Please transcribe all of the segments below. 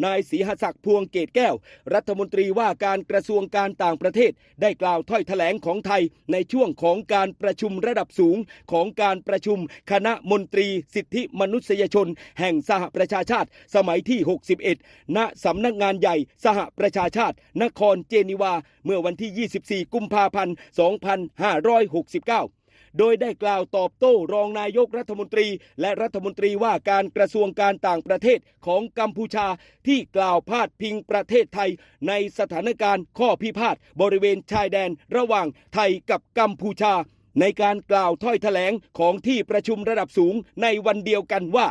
นายศรีหศักดิ์พวงเกตแก้วรัฐมนตรีว่าการกระทรวงการต่างประเทศได้กล่าวถ้อยแถลงของไทยในช่วงของการประชุมระดับสูงของการประชุมคณะมนตรีสิทธิมนุษยชนแห่งสหประชาชาติสมัยที่ 61 ณ สำนักงานใหญ่สหประชาชาตินครเจนีวาเมื่อวันที่ 24 กุมภาพันธ์ 2569โดยได้กล่าวตอบโต้รองนายกรัฐมนตรีและรัฐมนตรีว่าการกระทรวงการต่างประเทศของกัมพูชาที่กล่าวพาดพิงประเทศไทยในสถานการณ์ข้อพิพาทบริเวณชายแดนระหว่างไทยกับกัมพูชาในการกล่าวถ้อยแถลงของที่ประชุมระดับสูงในวันเดียวกันว่า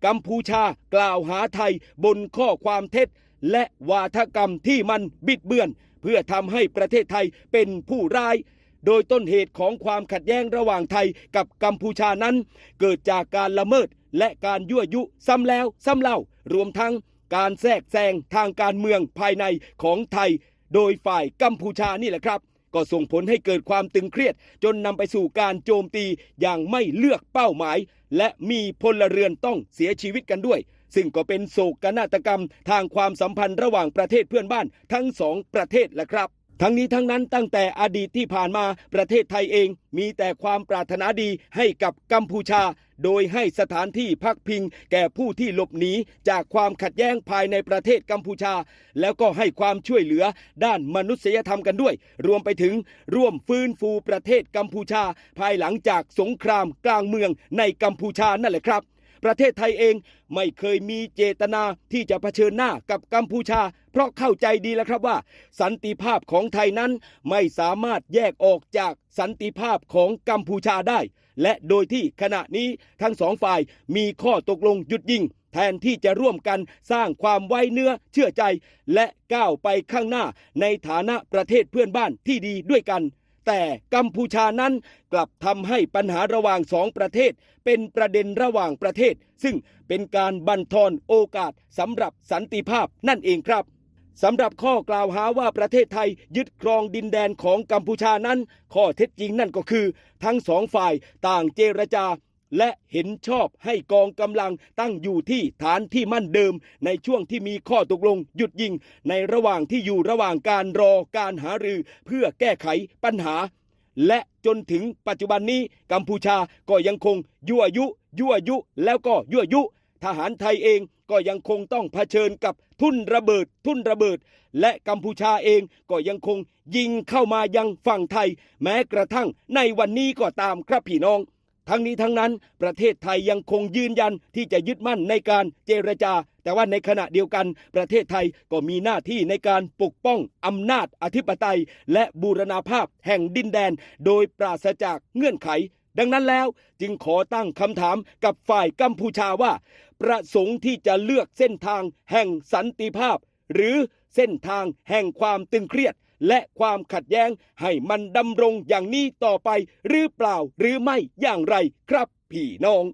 กัมพูชากล่าวหาไทยบนข้อความเท็จและวาทกรรมที่มันบิดเบือนเพื่อทำให้ประเทศไทยเป็นผู้ร้ายโดยต้นเหตุของความขัดแย้งระหว่างไทยกับกัมพูชานั้นเกิดจากการละเมิดและการยั่วยุซ้ำแล้วซ้ำเล่ารวมทั้งการแทรกแซงทางการเมืองภายในของไทยโดยฝ่ายกัมพูชานี่แหละครับก็ส่งผลให้เกิดความตึงเครียดจนนำไปสู่การโจมตีอย่างไม่เลือกเป้าหมายและมีพลเรือนต้องเสียชีวิตกันด้วยซึ่งก็เป็นโศกนาฏกรรมทางความสัมพันธ์ระหว่างประเทศเพื่อนบ้านทั้งสองประเทศแหละครับทั้งนี้ทั้งนั้นตั้งแต่อดีตที่ผ่านมาประเทศไทยเองมีแต่ความปรารถนาดีให้กับกัมพูชาโดยให้สถานที่พักพิงแก่ผู้ที่หลบหนีจากความขัดแย้งภายในประเทศกัมพูชาแล้วก็ให้ความช่วยเหลือด้านมนุษยธรรมกันด้วยรวมไปถึงร่วมฟื้นฟูประเทศกัมพูชาภายหลังจากสงครามกลางเมืองในกัมพูชานั่นแหละครับประเทศไทยเองไม่เคยมีเจตนาที่จะเผชิญหน้ากับกัมพูชาเพราะเข้าใจดีแล้วครับว่าสันติภาพของไทยนั้นไม่สามารถแยกออกจากสันติภาพของกัมพูชาได้และโดยที่ขณะนี้ทั้งสองฝ่ายมีข้อตกลงหยุดยิงแทนที่จะร่วมกันสร้างความไว้เนื้อเชื่อใจและก้าวไปข้างหน้าในฐานะประเทศเพื่อนบ้านที่ดีด้วยกันแต่กัมพูชานั้นกลับทำให้ปัญหาระหว่างสองประเทศเป็นประเด็นระหว่างประเทศซึ่งเป็นการบั่นทอนโอกาสสำหรับสันติภาพนั่นเองครับสำหรับข้อกล่าวหาว่าประเทศไทยยึดครองดินแดนของกัมพูชานั้นข้อเท็จจริงนั่นก็คือทั้งสองฝ่ายต่างเจรจาและเห็นชอบให้กองกำลังตั้งอยู่ที่ฐานที่มั่นเดิมในช่วงที่มีข้อตกลงหยุดยิงในระหว่างที่อยู่ระหว่างการรอการหารือเพื่อแก้ไขปัญหาและจนถึงปัจจุบันนี้กัมพูชาก็ยังคงยั่วยุแล้วก็ยั่วยุทหารไทยเองก็ยังคงต้องเผชิญกับทุ่นระเบิดและกัมพูชาเองก็ยังคงยิงเข้ามายังฝั่งไทยแม้กระทั่งในวันนี้ก็ตามครับพี่น้องทั้งนี้ทั้งนั้นประเทศไทยยังคงยืนยันที่จะยึดมั่นในการเจรจาแต่ว่าในขณะเดียวกันประเทศไทยก็มีหน้าที่ในการปกป้องอำนาจอธิปไตยและบูรณาภาพแห่งดินแดนโดยปราศจากเงื่อนไขดังนั้นแล้วจึงขอตั้งคำถามกับฝ่ายกัมพูชาว่าประสงค์ที่จะเลือกเส้นทางแห่งสันติภาพหรือเส้นทางแห่งความตึงเครียดและความขัดแย้งให้มันดำรงอย่างนี้ต่อไปหรือเปล่าหรือไม่อย่างไรครับพี่น้อง